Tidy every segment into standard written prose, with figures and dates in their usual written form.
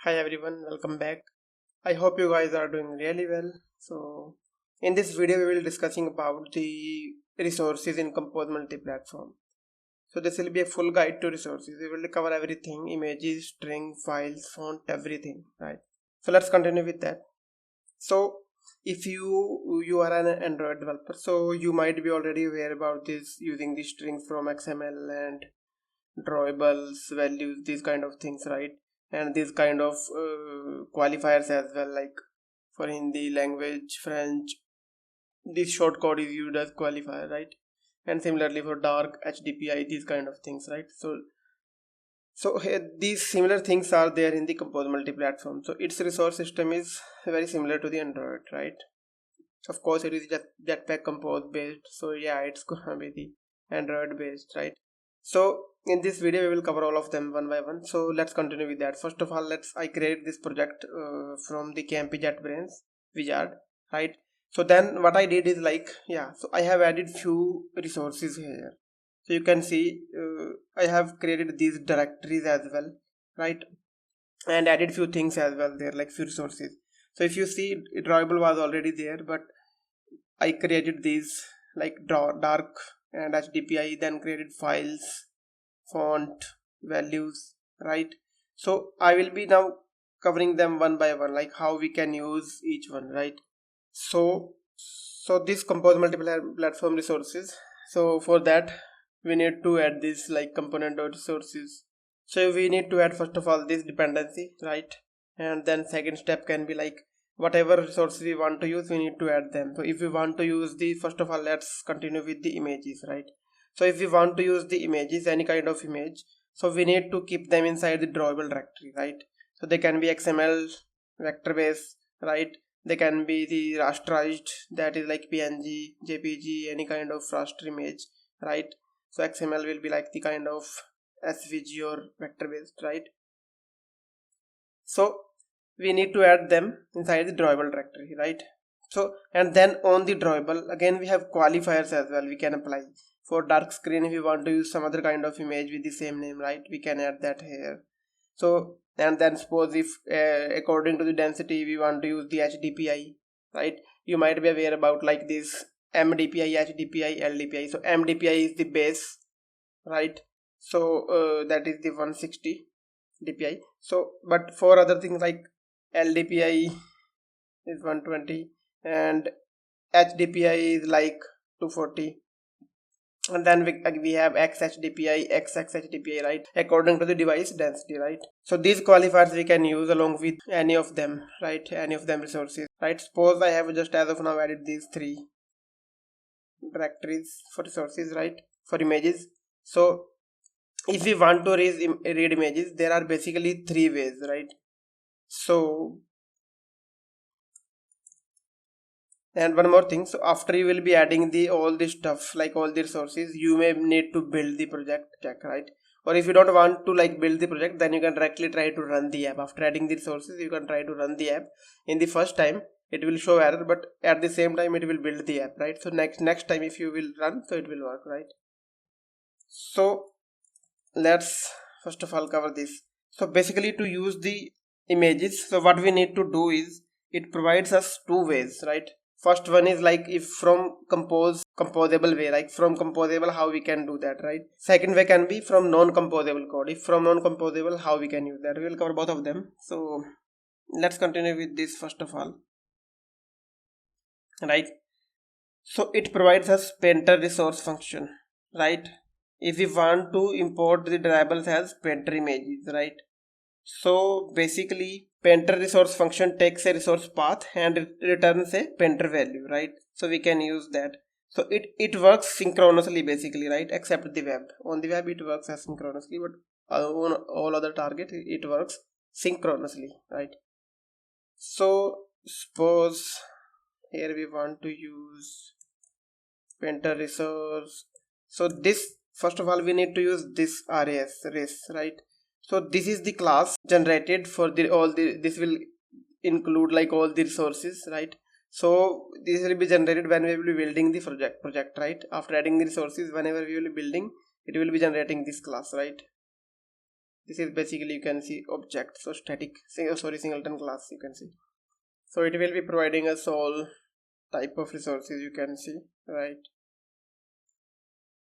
Hi everyone, welcome back. I hope you guys are doing really well. So, in this video, we will discussing about the resources in Compose Multiplatform. So, this will be a full guide to resources. We will cover everything: images, string, files, font, everything. Right. So, let's continue with that. So, if you are an Android developer, so you might be already aware about this using the strings from XML and drawables, values, these kind of things, right? And these kind of qualifiers as well, like for Hindi language, French, this short code is used as qualifier, right? And similarly for dark, HDPI, these kind of things, right? So here, these similar things are there in the Compose multi-platform. So its resource system is very similar to the Android, right? Of course, it is just Jetpack Compose based. So yeah, it's gonna be the Android based, right? So in this video, we will cover all of them one by one. So let's continue with that. First of all, I create this project from the KMP JetBrains wizard, right? So then what I did is so I have added few resources here. So you can see I have created these directories as well, right? And added few things as well there, like few resources. So if you see, drawable was already there, but I created these like dark and HDPI, then created files, font, values, right? So I will be now covering them one by one, like how we can use each one, right? So this compose multiple platform resources. So for that we need to add this like component or resources. So we need to add first of all this dependency, right? And then second step can be like whatever resources we want to use, we need to add them. So if we want to use the, first of all, let's continue with the images, right? So if we want to use the images, any kind of image, so we need to keep them inside the drawable directory, right? So they can be XML, vector based, right? They can be the rasterized, that is like PNG, JPG, any kind of raster image, right? So XML will be like the kind of SVG or vector based, right? So we need to add them inside the drawable directory, right? So and then on the drawable, again we have qualifiers as well we can apply. For dark screen, if we want to use some other kind of image with the same name, right, we can add that here. So and then suppose if according to the density we want to use the HDPI, right? You might be aware about like this MDPI, HDPI, LDPI. So MDPI is the base, right? So that is the 160 DPI. So but for other things like LDPI is 120 and HDPI is like 240, and then we have XHDPI, XXHDPI, right, according to the device density, right? So these qualifiers we can use along with any of them, right? Any of them resources, right? Suppose I have just as of now added these three directories for resources, right, for images. So if we want to read images, there are basically three ways, right? So and one more thing, so after you will be adding the all this stuff, like all the resources, you may need to build the project, right? Or if you don't want to like build the project, then you can directly try to run the app. After adding the resources, you can try to run the app. In the first time it will show error, but at the same time it will build the app, right? So next time if you will run, so it will work, right? So let's first of all cover this. So basically to use the images, so what we need to do is, it provides us two ways, right? First one is like if from composable way, like from composable, how we can do that, right? Second way can be from non-composable code. If from non-composable, how we can use that, we will cover both of them. So let's continue with this first of all, right? So it provides us painter resource function, right? If we want to import the variables as painter images, right? So basically painter resource function takes a resource path and returns a painter value, right? So we can use that. So it works synchronously basically, right? Except the web. On the web it works asynchronously, but on all other target it works synchronously, right? So suppose here we want to use painter resource. So this, first of all, we need to use this res, right? So this is the class generated for the all the, this will include like all the resources, right? So this will be generated when we will be building the project, right? After adding the resources, whenever we will be building, it will be generating this class, right? This is basically, you can see, object. So static, singleton class, you can see. So it will be providing us all type of resources, you can see, right?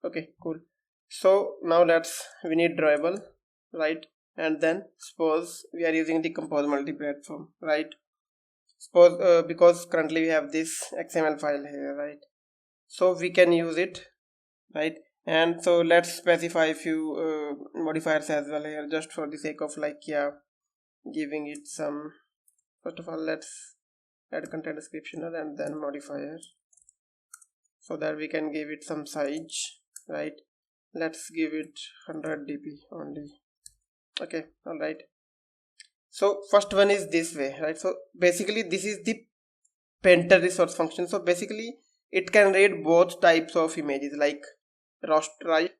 Okay, cool. So now we need drawable, right? And then suppose we are using the compose multi-platform, right? Suppose because currently we have this XML file here, right? So we can use it, right? And so let's specify a few modifiers as well here, just for the sake of, like, yeah, giving it some. First of all, let's add content description and then modifier, so that we can give it some size, right? Let's give it 100 dp only. Okay, all right. So first one is this way, right? So basically this is the painter resource function. So basically it can read both types of images, like rasterized,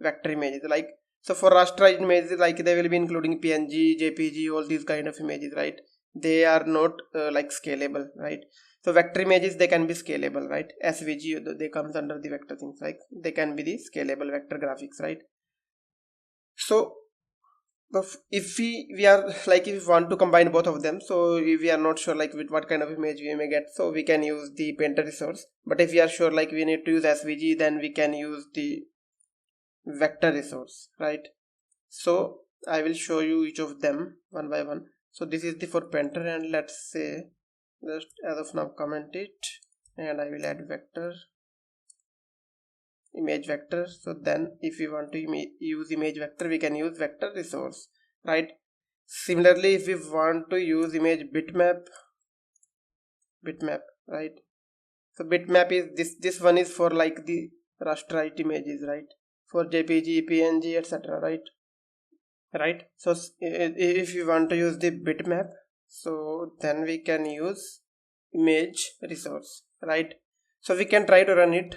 vector images. Like, so for rasterized images, like, they will be including PNG, JPG, all these kind of images, right? They are not like scalable, right? So vector images, they can be scalable, right? SVG, they comes under the vector things, like they can be the scalable vector graphics, right? So if we are like, if we want to combine both of them, so if we are not sure like with what kind of image we may get, so we can use the painter resource. But if we are sure like we need to use SVG, then we can use the vector resource, right? So I will show you each of them one by one. So this is the for painter, and let's say, just as of now, comment it, and I will add vector, image vector. So then if we want to use image vector, we can use vector resource, right? Similarly, if we want to use image bitmap, right? So bitmap is this one is for like the rasterized images, right? For JPG, PNG, etc., right? So if you want to use the bitmap, so then we can use image resource, right? So we can try to run it.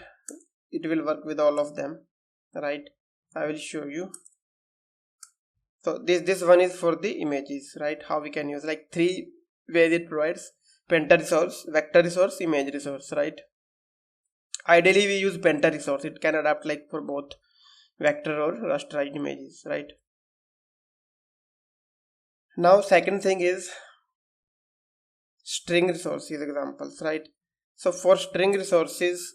It will work with all of them, right? I will show you. So this one is for the images, right? How we can use, like, three ways it provides: painter resource, vector resource, image resource, right? Ideally we use painter resource. It can adapt like for both vector or rasterized images, right? Now second thing is string resources examples, right? So for string resources,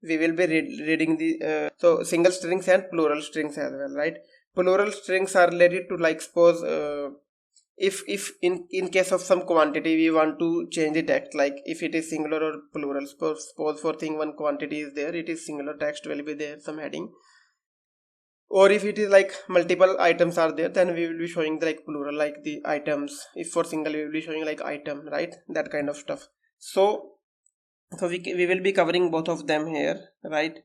we will be reading the so single strings and plural strings as well, right? Plural strings are related to, like, suppose if in case of some quantity we want to change the text, like if it is singular or plural. Suppose for thing one quantity is there, it is singular, text will be there, some heading. Or if it is like multiple items are there, then we will be showing the, like, plural, like the items. If for single, we will be showing like item, right? That kind of stuff. So we will be covering both of them here, right?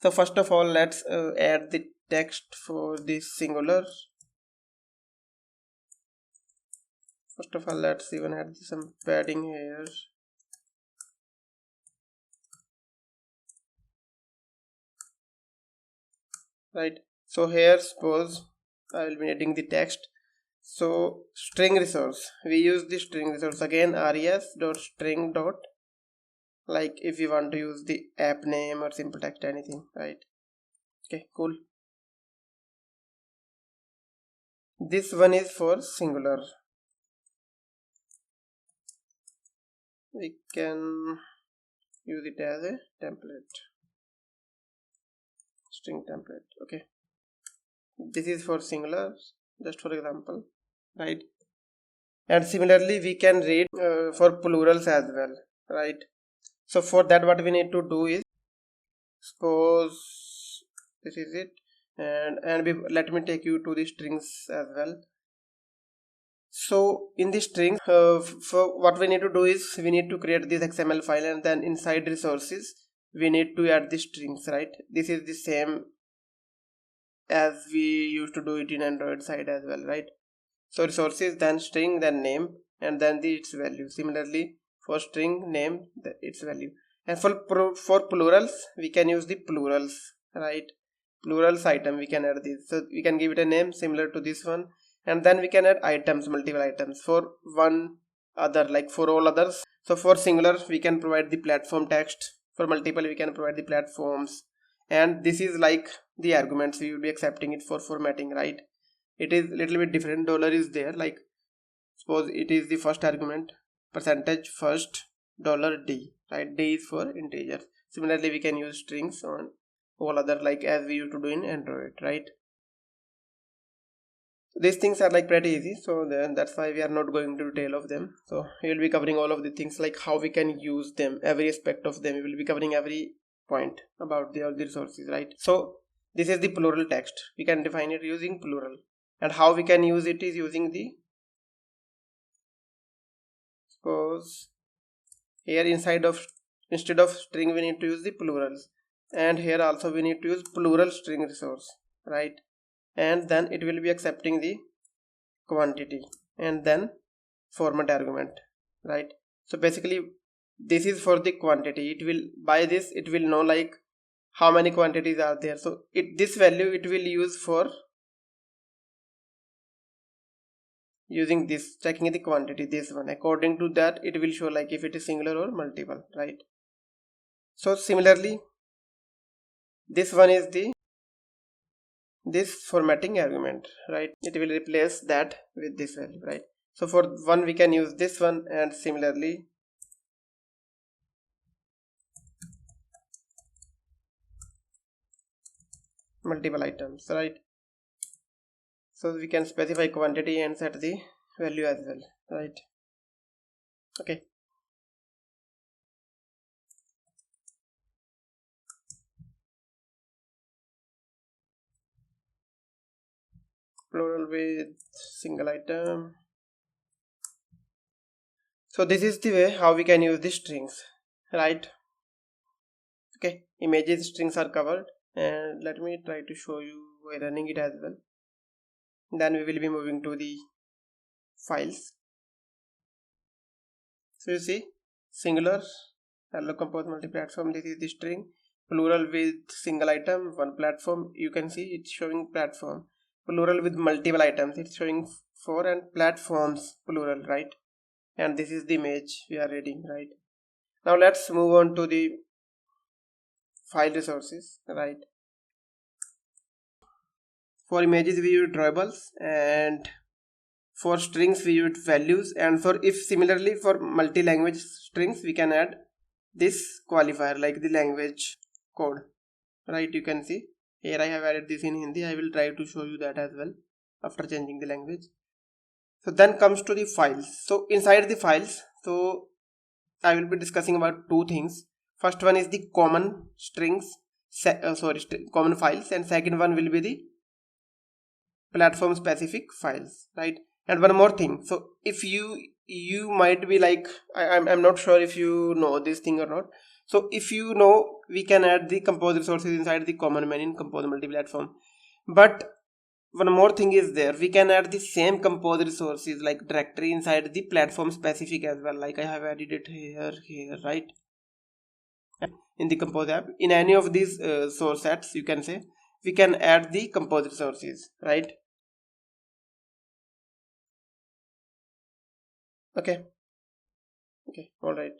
So first of all, let's add the text for this singular. First of all, let's even add some padding here. Right. So here, suppose I will be adding the text. So string resource, we use the string resource again, res dot string dot, like if you want to use the app name or simple text, anything, right? Okay, cool. This one is for singular. We can use it as a template, string template. Okay, this is for singular, just for example, right? And similarly we can read for plurals as well, right? So for that, what we need to do is, suppose this is it, and let me take you to the strings as well. So in the string, for what we need to do is, we need to create this XML file, and then inside resources we need to add the strings, right? This is the same as we used to do it in Android side as well, right? So resources, then string, then name, and then its value. Similarly for string, name, its value. And for plurals, we can use the plurals, right? Plurals item, we can add this. So we can give it a name similar to this one, and then we can add items, multiple items for one other, like for all others. So for singular, we can provide the platform text. For multiple, we can provide the platforms. And this is like the arguments, we will be accepting it for formatting, right? it is little bit different. Dollar is there, like suppose it is the first argument, percentage first $d, right? D is for integers. Similarly, we can use strings on all other, like as we used to do in Android, right? These things are like pretty easy, so then that's why we are not going to detail of them. So we will be covering all of the things, like how we can use them, every aspect of them. We will be covering every point about all the resources, right? So this is the plural text. We can define it using plural, and how we can use it is using the, suppose here instead of string we need to use the plurals, and here also we need to use plural string resource, right? And then it will be accepting the quantity and then format argument, right? So basically this is for the quantity. It will, by this it will know like how many quantities are there. So this value it will use for using this, checking the quantity, this one. According to that it will show like if it is singular or multiple, right? So similarly this one is this formatting argument, right? It will replace that with this value, right? So for one we can use this one, and similarly multiple items, right? So we can specify quantity and set the value as well, right? Okay, plural with single item. So this is the way how we can use the strings, right? Okay, images, strings are covered, and let me try to show you by running it as well. Then we will be moving to the files. So you see, singular, hello compose multi-platform, this is the string. Plural with single item, one platform, you can see it's showing platform. Plural with multiple items, it's showing 4, and platforms plural, right? And this is the image we are reading, right? Now let's move on to the file resources, right? For images we use drawables, and for strings we use values, and for if similarly for multi-language strings we can add this qualifier like the language code, right? You can see here I have added this in Hindi. I will try to show you that as well after changing the language. So then comes to the files. So inside the files, so I will be discussing about two things. First one is the common strings, common files, and second one will be the platform specific files, right? And one more thing, so if you might be like, I'm not sure if you know this thing or not. So if you know, we can add the compose resources inside the common main in compose multi-platform, but one more thing is there, we can add the same compose resources like directory inside the platform specific as well, like I have added it here, right? In the compose app, in any of these source sets, you can say we can add the compose resources, right? Okay, all right.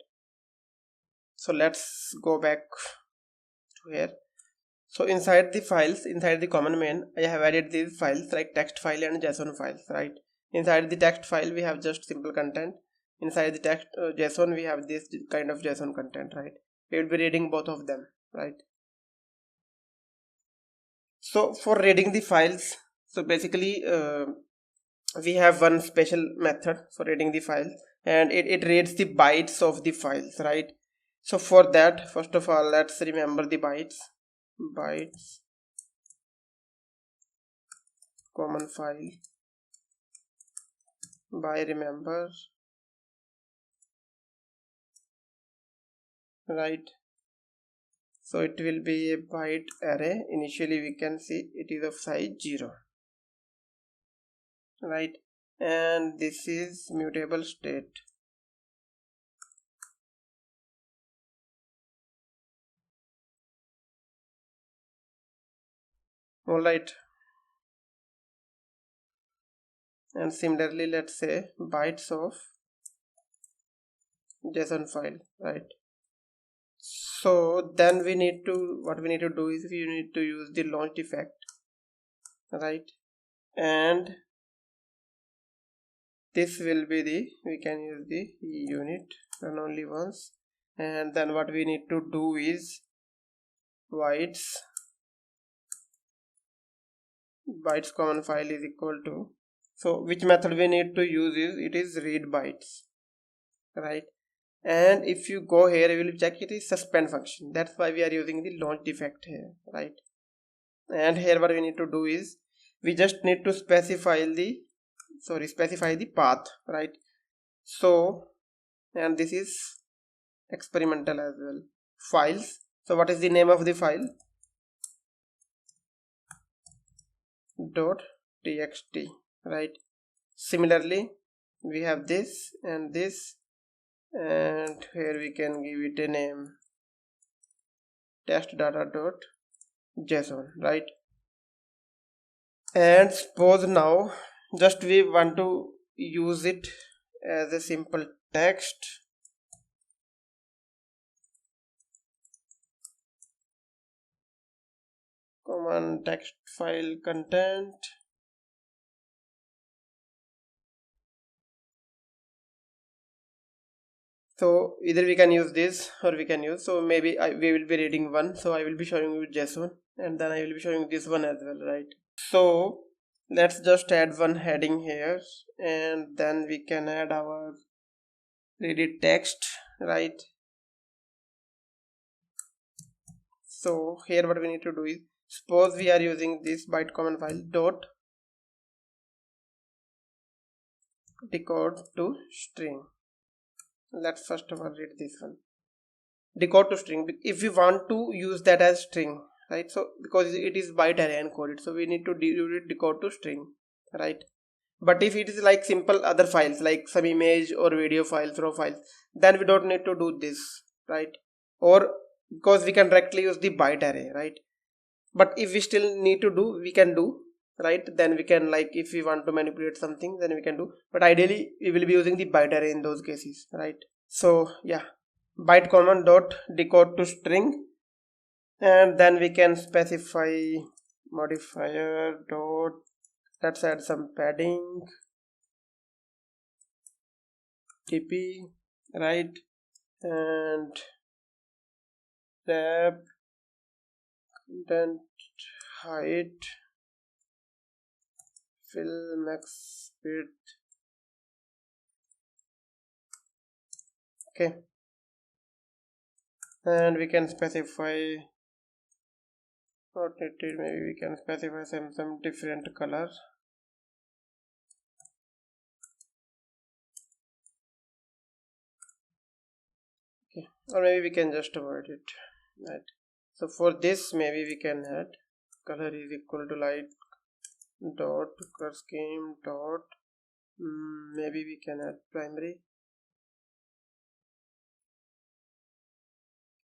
So let's go back to here. So inside the files, inside the common main, I have added these files like text file and json files, right? Inside the text file we have just simple content. Inside the text json we have this kind of json content, right? We will be reading both of them, right? So for reading the files, so basically we have one special method for reading the file, and it reads the bytes of the files, right? So for that, first of all, let's remember the bytes common file by remember, right? So it will be a byte array. Initially we can see it is of size 0, right? And this is mutable state. All right. And similarly, let's say bytes of json file, right? So then what we need to do is we need to use the launch effect, right? and this will be the, we can use the unit run only once. And then what we need to do is bytes common file is equal to, so which method we need to use is, it is read bytes, right? And if you go here, you will check it is suspend function. That's why we are using the launch defect here, right? And here what we need to do is, we just need to specify the path, right? So, and this is experimental as well, files. So what is the name of the file? .txt, right? Similarly, we have this and this, and here we can give it a name, test data.json, right? And suppose now just we want to use it as a simple text, common text file content, so either we can use this or we can use, so maybe we will be reading one, so I will be showing you json, and then I will be showing this one as well, right? So let's just add one heading here, and then we can add our read text, right? So here what we need to do is, suppose we are using this byte common file dot decode to string. Let's first of all read this one, decode to string. If we want to use that as string, right? So because it is byte array encoded, so we need to decode to string, right? But if it is like simple other files like some image or video files, raw files, then we don't need to do this, right? Or because we can directly use the byte array, right? But if we still need to do, we can do, right? Then we can, like if we want to manipulate something, then we can do, but ideally we will be using the byte array in those cases, right? So yeah, byte common dot decode to string, and then we can specify modifier dot, let's add some padding tp, right? And wrap content height fill max width, okay? And we can specify, not needed, maybe we can specify some different color, okay? Or maybe we can just avoid it, right? So for this maybe we can add color is equal to light dot color scheme dot, maybe we can add primary,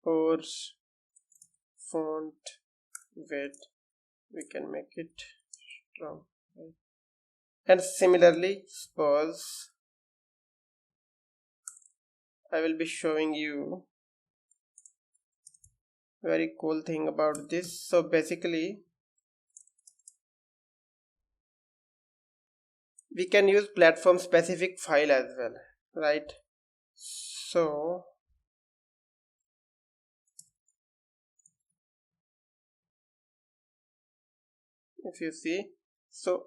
or font weight we can make it strong, right? And similarly, suppose I will be showing you very cool thing about this. So basically we can use platform specific file as well, right? So if you see, so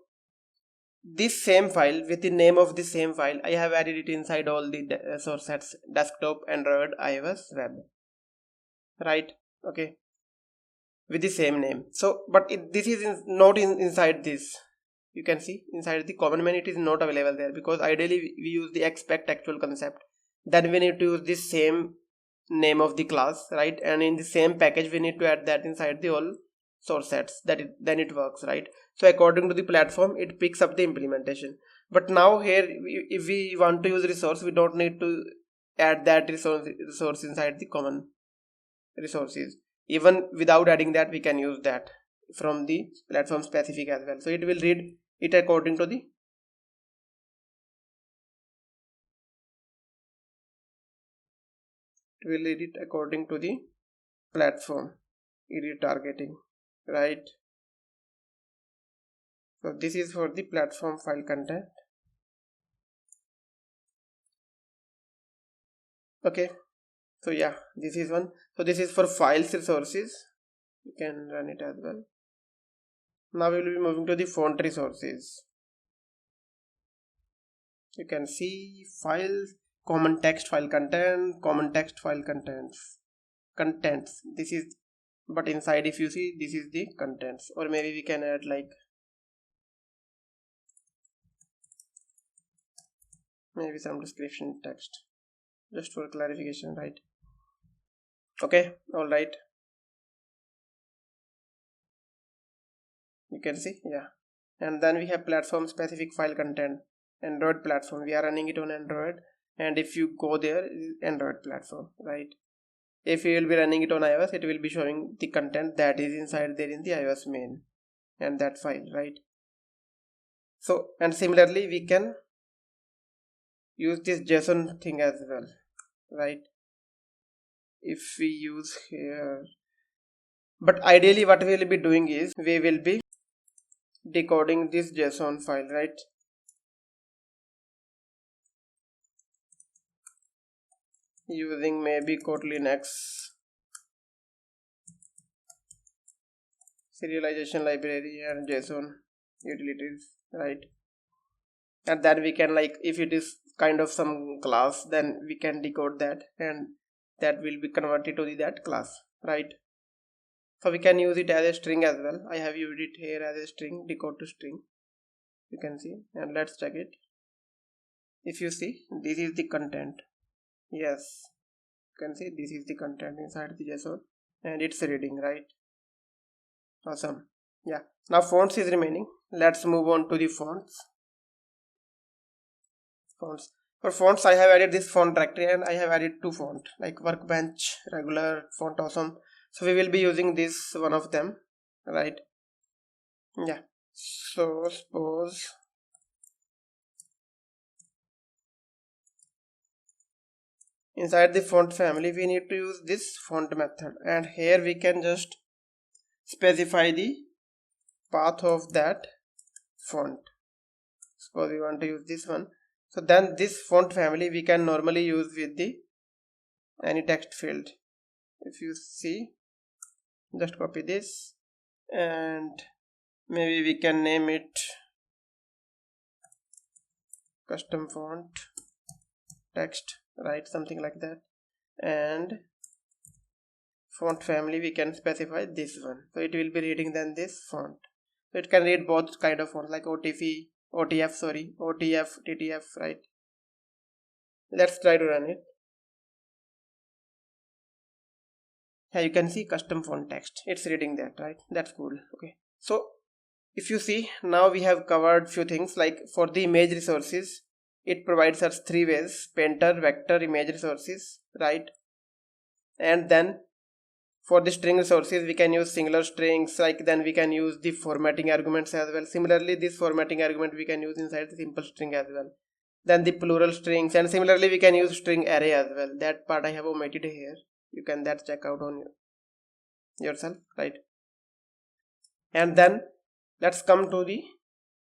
this same file with the name of the same file, I have added it inside all the source sets, desktop, Android, iOS, web, right? Okay, with the same name. So but this is not inside this, you can see inside the common menu it is not available there, because ideally we use the expect actual concept, then we need to use this same name of the class, right? And in the same package we need to add that inside the all source sets, then it works, right? So according to the platform it picks up the implementation. But now here if we want to use resource, we don't need to add that resource inside the common resources. Even without adding that, we can use that from the platform specific as well. So it will read it according to the platform retargeting, right? So this is for the platform file content. Okay, so yeah, this is one. So this is for files resources. You can run it as well. Now we will be moving to the font resources. You can see files, common text file content, common text file contents. This is, but inside if you see, this is the contents, or maybe we can add like maybe some description text just for clarification, right? Okay, all right. You can see, yeah. And then we have platform specific file content, Android platform. We are running it on Android, and if you go there, Android platform, right? If you will be running it on iOS, it will be showing the content that is inside there in the iOS main and that file, right? So, and similarly, we can use this JSON thing as well, right? If we use here, but ideally what we will be doing is we will be decoding this JSON file, right? Using maybe Kotlin X serialization library and JSON utilities, right? And then we can, like, if it is kind of some class, then we can decode that and that will be converted to that class, right? So we can use it as a string as well. I have used it here as a string, decode to string, you can see. And let's check it. If you see, this is the content. Yes, you can see this is the content inside the JSON and it's reading, right? Awesome. Yeah, now fonts is remaining. Let's move on to the fonts. For fonts, I have added this font directory and I have added two fonts like Workbench, regular, font awesome. So we will be using this one of them, right? Yeah, so suppose inside the font family we need to use this font method, and here we can just specify the path of that font. Suppose we want to use this one, so then this font family we can normally use with the any text field. If you see, just copy this and maybe we can name it custom font text, right? Something like that. And font family we can specify this one, so it will be reading then this font. So it can read both kind of fonts like OTF, TTF, right? Let's try to run it. Yeah, you can see custom font text, it's reading that, right? That's cool. Okay, so if you see, now we have covered few things. Like for the image resources, it provides us three ways: painter, vector, image resources, right? And then for the string resources we can use singular strings, like then we can use the formatting arguments as well. Similarly, this formatting argument we can use inside the simple string as well. Then the plural strings, and similarly we can use string array as well. That part I have omitted here, you can that check out on yourself, right? And then let's come to the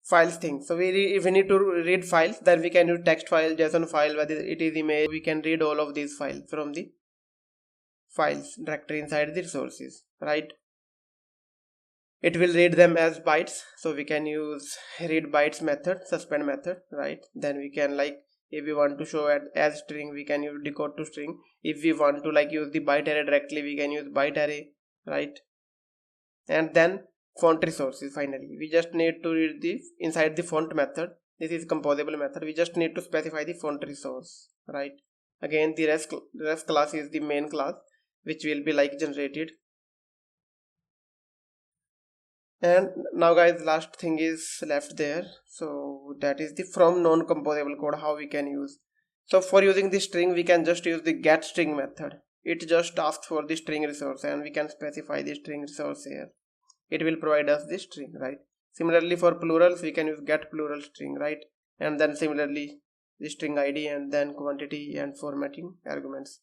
files thing. So if we need to read files, then we can use text file, JSON file, whether it is image. We can read all of these files from the files directory inside the resources, right? It will read them as bytes, so we can use read bytes method, suspend method, right? Then we can, like, if we want to show it as string, we can use decode to string. If we want to like use the byte array directly, we can use byte array, right? And then font resources. Finally, we just need to read the inside the font method. This is composable method. We just need to specify the font resource, right? Again, the rest class is the main class, which will be like generated. And now guys, last thing is left there, so that is the from non-composable code, how we can use. So for using the string, we can just use the get string method. It just asks for the string resource and we can specify the string resource here. It will provide us the string, right? Similarly for plurals, we can use get plural string, right? And then similarly the string ID and then quantity and formatting arguments.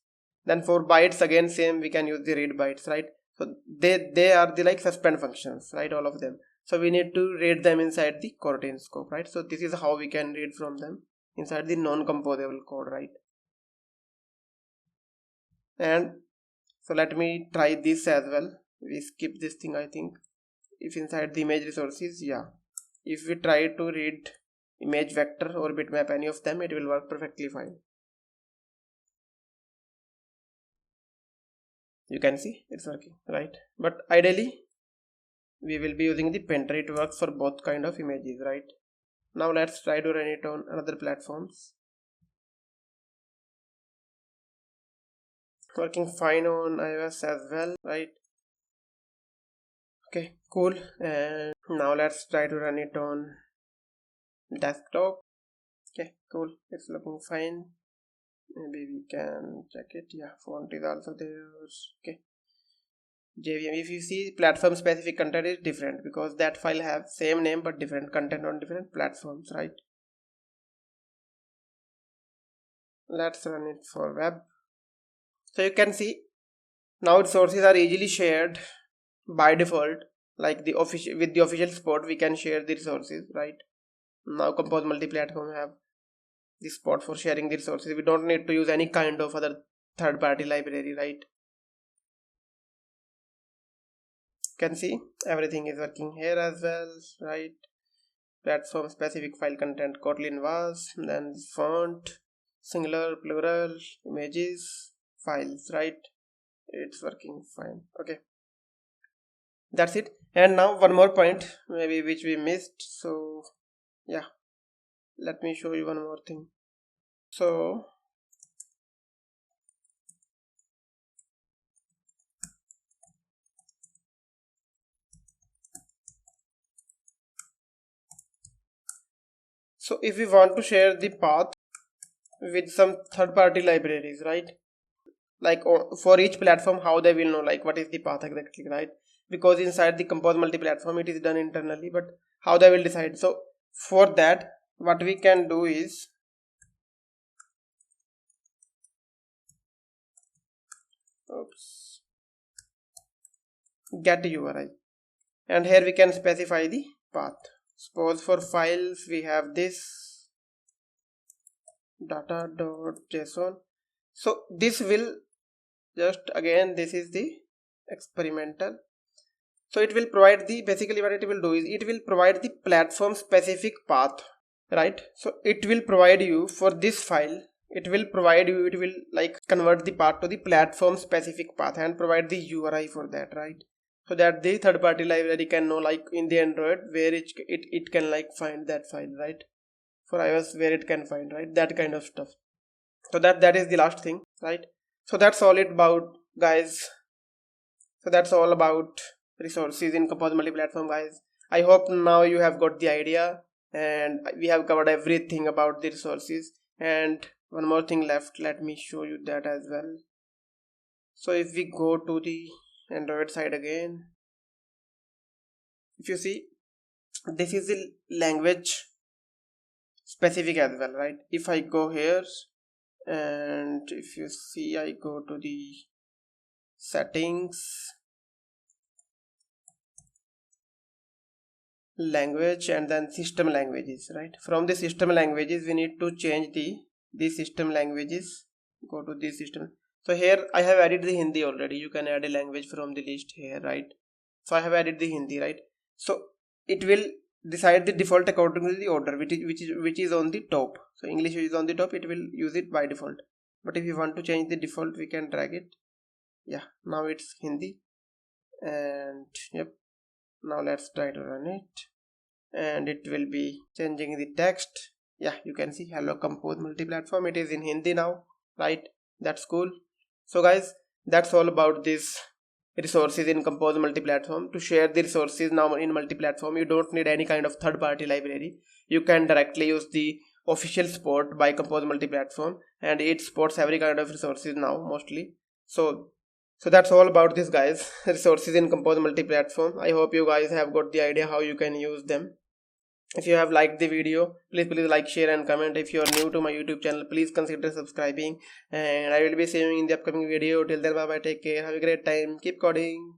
Then for bytes, again same, we can use the read bytes, right? So they are the like suspend functions, right? All of them. So we need to read them inside the Kotlin scope, right? So this is how we can read from them inside the non-composable code, right? And so let me try this as well. We skip this thing, I think. If inside the image resources, yeah, if we try to read image vector or bitmap, any of them, it will work perfectly fine. You can see it's working, right? But ideally we will be using the painter. It works for both kind of images, right? Now let's try to run it on another platforms. Working fine on iOS as well, right? Okay, cool. And now let's try to run it on desktop. Okay, cool. It's looking fine. Maybe we can check it. Yeah, font is also there. Okay, JVM. If you see, platform specific content is different because that file have same name but different content on different platforms, right? Let's run it for web. So you can see now resources are easily shared by default, like the official with the official support we can share the resources, right? Now Compose Multiplatform have the spot for sharing the resources. We don't need to use any kind of other third-party library, right? You can see everything is working here as well, right? Platform specific file content Kotlin was, then font, singular, plural, images, files, right? It's working fine. Okay, that's it. And now one more point maybe which we missed. So yeah, let me show you one more thing. So if we want to share the path with some third-party libraries, right? Like for each platform, how they will know like what is the path exactly, right? Because inside the Compose Multiplatform it is done internally, but how they will decide? So for that, what we can do is get URI, and here we can specify the path. Suppose for files we have this data.json. So this will just again, this is the experimental. So it will provide the, basically what it will do is it will provide the platform specific path, right? So it will provide you for this file, it will like convert the path to the platform specific path and provide the URI for that, right? So that the third party library can know like in the Android where it can like find that file, right? For iOS where it can find, right? That kind of stuff. So that is the last thing, right? So that's all it about, guys. So that's all about resources in Compose Multiplatform, guys. I hope now you have got the idea and we have covered everything about the resources. And one more thing left, let me show you that as well. So if we go to the Android side again, if you see, this is the language specific as well, right? If I go here and if you see, I go to the settings, language, and then system languages, right? From the system languages we need to change the system languages. Go to the system. So here I have added the Hindi already. You can add a language from the list here, right? So I have added the Hindi, right? So it will decide the default according to the order which is on the top. So English is on the top, it will use it by default. But if you want to change the default, we can drag it. Yeah, now it's Hindi. And yep, now let's try to run it, and it will be changing the text. Yeah, you can see hello Compose Multiplatform, it is in Hindi now, right? That's cool. So guys, that's all about this resources in Compose Multiplatform. To share the resources now in Multiplatform, you don't need any kind of third-party library. You can directly use the official support by Compose Multiplatform, and it supports every kind of resources now mostly. So that's all about this, guys. Resources in Compose Multiplatform. I hope you guys have got the idea how you can use them. If you have liked the video, please like, share and comment. If you are new to my YouTube channel, please consider subscribing, and I will be seeing you in the upcoming video. Till then, bye bye, take care, have a great time, keep coding.